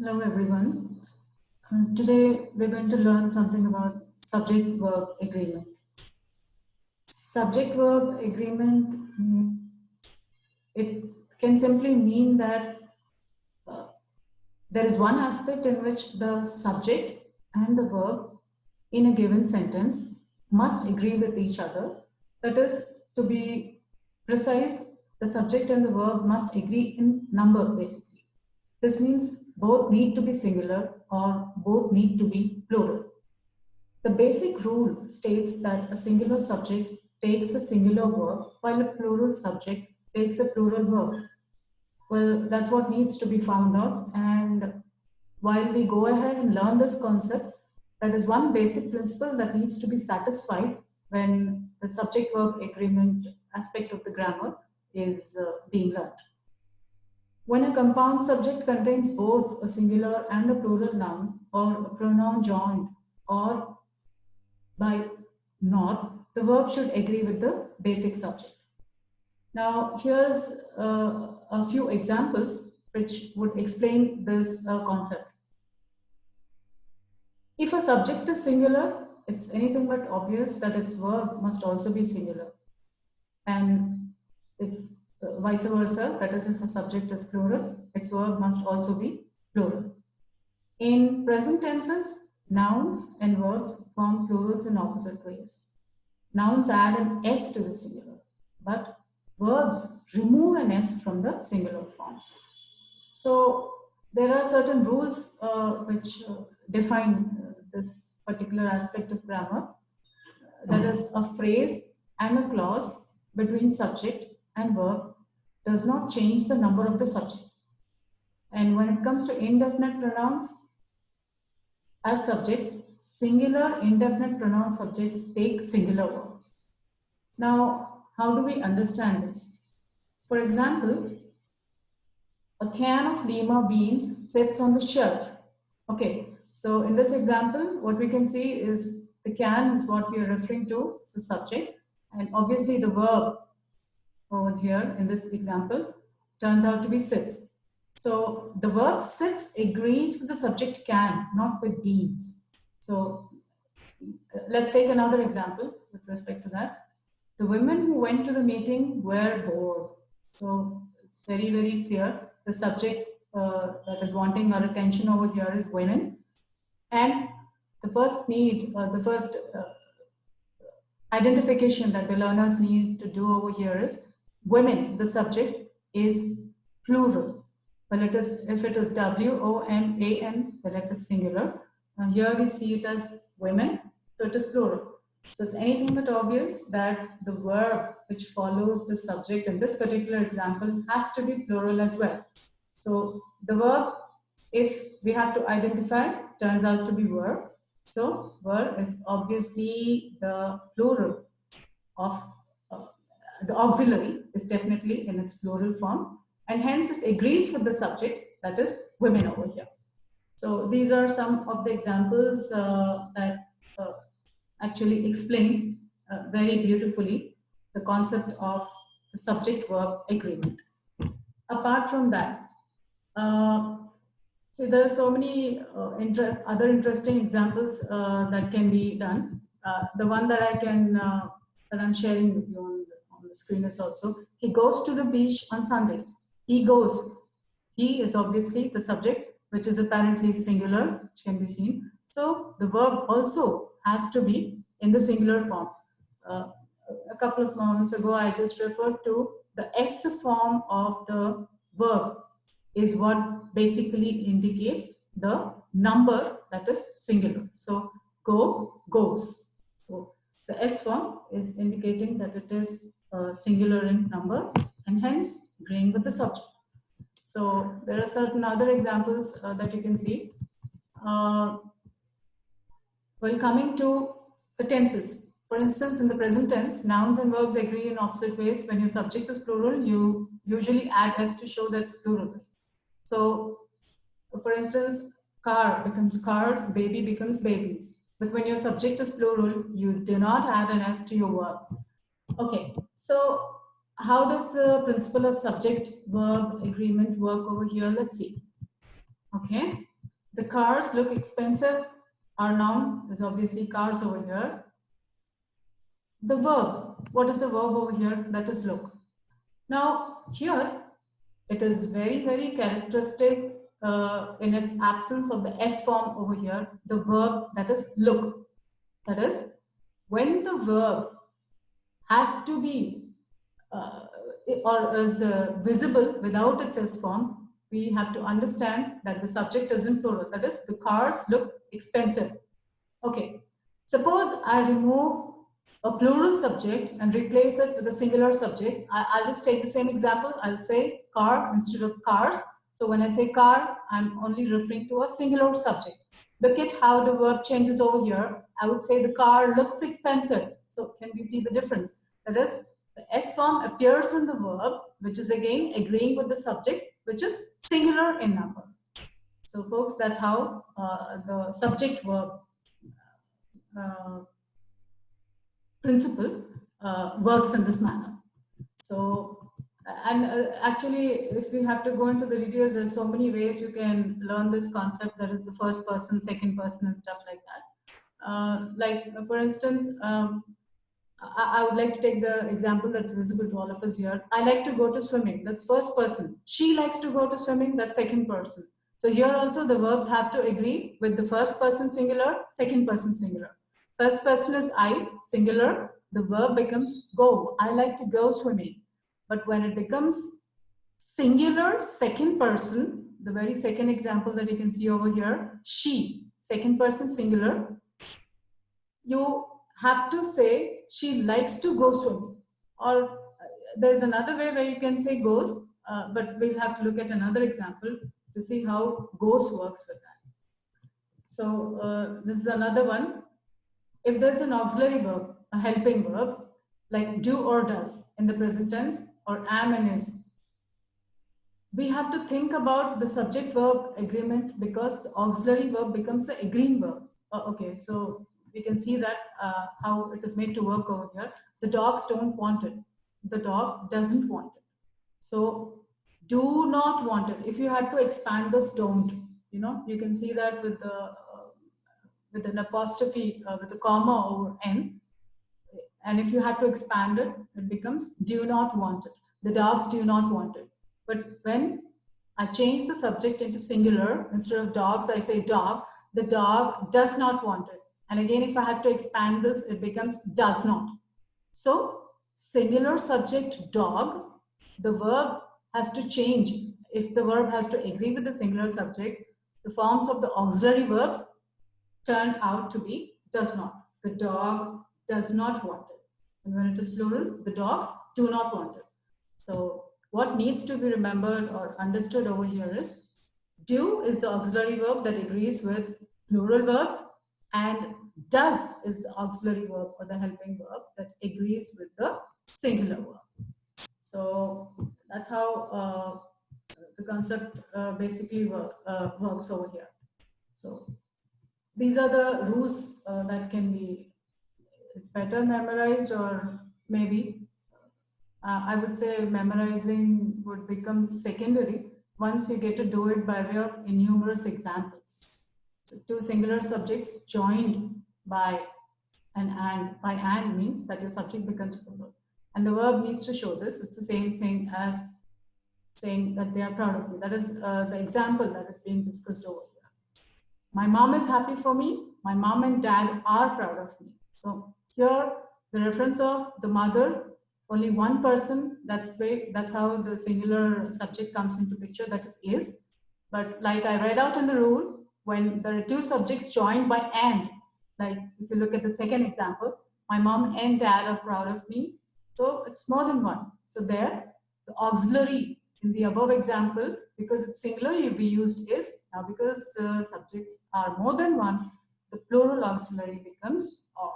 Hello everyone. Today we're going to learn something about subject-verb agreement. Subject-verb agreement, it can simply mean that uh, there is one aspect in which the subject and the verb in a given sentence must agree with each other. That is, to be precise, the subject and the verb must agree in number basically. This means both need to be singular or both need to be plural. The basic rule states that a singular subject takes a singular verb while a plural subject takes a plural verb. Well, that's what needs to be found out. And while we go ahead and learn this concept, that is one basic principle that needs to be satisfied when the subject verb agreement aspect of the grammar is being learned. When a compound subject contains both a singular and a plural noun or a pronoun joined or by not, the verb should agree with the basic subject. Now, here's a few examples which would explain this concept. If a subject is singular, it's anything but obvious that its verb must also be singular. And it's vice versa, that is, if a subject is plural, its verb must also be plural. In present tenses, nouns and verbs form plurals in opposite ways. Nouns add an S to the singular, but verbs remove an S from the singular form. So there are certain rules which define this particular aspect of grammar. That is, a phrase and a clause between subject and verb does not change the number of the subject. And when it comes to indefinite pronouns, as subjects, singular indefinite pronoun subjects take singular verbs. Now, how do we understand this? For example, a can of lima beans sits on the shelf. Okay, so in this example, what we can see is the can is what we are referring to as the subject, and obviously the verb over here in this example turns out to be sits. So the verb sits agrees with the subject can, not with beans. So let's take another example with respect to that. The women who went to the meeting were bored. So it's very, very clear. The subject that is wanting our attention over here is women. And the first need, the first identification that the learners need to do over here is women. The subject is plural. Well, it is, if it is W-O-M-A-N, well, it is singular. Now here we see it as women, so it is plural. So it's anything but obvious that the verb which follows the subject in this particular example has to be plural as well. So the verb, if we have to identify, turns out to be verb. So verb is obviously the plural of the auxiliary is definitely in its plural form, and hence it agrees with the subject, that is women over here. So these are some of the examples that actually explain very beautifulully the concept of the subject-verb agreement. Apart from that, see, there are so many other interesting examples that can be done. The one that that I'm sharing with you on the screen is also, he goes to the beach on Sundays. He goes. He is obviously the subject, which is apparently singular, which can be seen. So the verb also has to be in the singular form. A couple of moments ago, I just referred to the S form of the verb is what basically indicates the number that is singular. So go, goes. So the S form is indicating that it is singular in number and hence agreeing with the subject. So there are certain other examples that you can see. Well, coming to the tenses. For instance, in the present tense, nouns and verbs agree in opposite ways. When your subject is plural, you usually add s to show that it's plural. So, for instance, car becomes cars, baby becomes babies. But when your subject is plural, you do not add an s to your verb. Okay, so how does the principle of subject-verb agreement work over here? Let's see. Okay, The cars look expensive. Our noun is obviously cars over here. The verb, what is the verb over here? That is look. Now here it is very, very characteristic in its absence of the S form over here, the verb that is look. That is, when the verb has to be or is visible without its S form, we have to understand that the subject is in plural. That is, the cars look expensive. Okay, suppose I remove a plural subject and replace it with a singular subject. I'll just take the same example. I'll say car instead of cars. So when I say car, I'm only referring to a singular subject. Look at how the verb changes over here. I would say the car looks expensive. So can we see the difference? That is, the S form appears in the verb, which is again agreeing with the subject, which is singular in number. So folks, that's how the subject verb principle works in this manner. So, and actually, if we have to go into the details, there's so many ways you can learn this concept. That is the first person, second person, and stuff like that. Like for instance, I would like to take the example that's visible to all of us here. I like to go to swimming. That's first person. She likes to go to swimming. That's second person. So here also the verbs have to agree with the first person singular, second person singular. First person is I, singular. The verb becomes go. I like to go swimming. But when it becomes singular, second person, the very second example that you can see over here, she, second person singular, you have to say she likes to go swimming. Or there's another way where you can say goes, but we'll have to look at another example to see how goes works with that. So this is another one. If there's an auxiliary verb, a helping verb, like do or does in the present tense, or am and is, we have to think about the subject verb agreement because the auxiliary verb becomes the agreeing verb. Okay, so we can see that how it is made to work over here. The dogs don't want it. The dog doesn't want it. So do not want it. If you had to expand this don't, you can see that with the with an apostrophe with a comma over n. And if you had to expand it, it becomes do not want it. The dogs do not want it. But when I change the subject into singular, instead of dogs, I say dog. The dog does not want it. And again, if I had to expand this, it becomes does not. So singular subject dog, the verb has to change. If the verb has to agree with the singular subject, the forms of the auxiliary verbs turn out to be does not. The dog does not want it. And when it is plural, the dogs do not want it. So what needs to be remembered or understood over here is do is the auxiliary verb that agrees with plural verbs, and does is the auxiliary verb or the helping verb that agrees with the singular verb. So that's how the concept basically works over here. So these are the rules that can be, it's better memorized, or maybe I would say memorizing would become secondary once you get to do it by way of numerous examples. So two singular subjects joined by an and. By and means that your subject becomes plural. And the verb needs to show this. It's the same thing as saying that they are proud of me. That is the example that is being discussed over here. My mom is happy for me. My mom and dad are proud of me. So here, the reference of the mother, only one person, that's how the singular subject comes into picture, that is. But like I read out in the rule, when there are two subjects joined by and, like if you look at the second example, my mom and dad are proud of me. So it's more than one. So there, the auxiliary in the above example, because it's singular, we used is. Now because subjects are more than one, the plural auxiliary becomes or.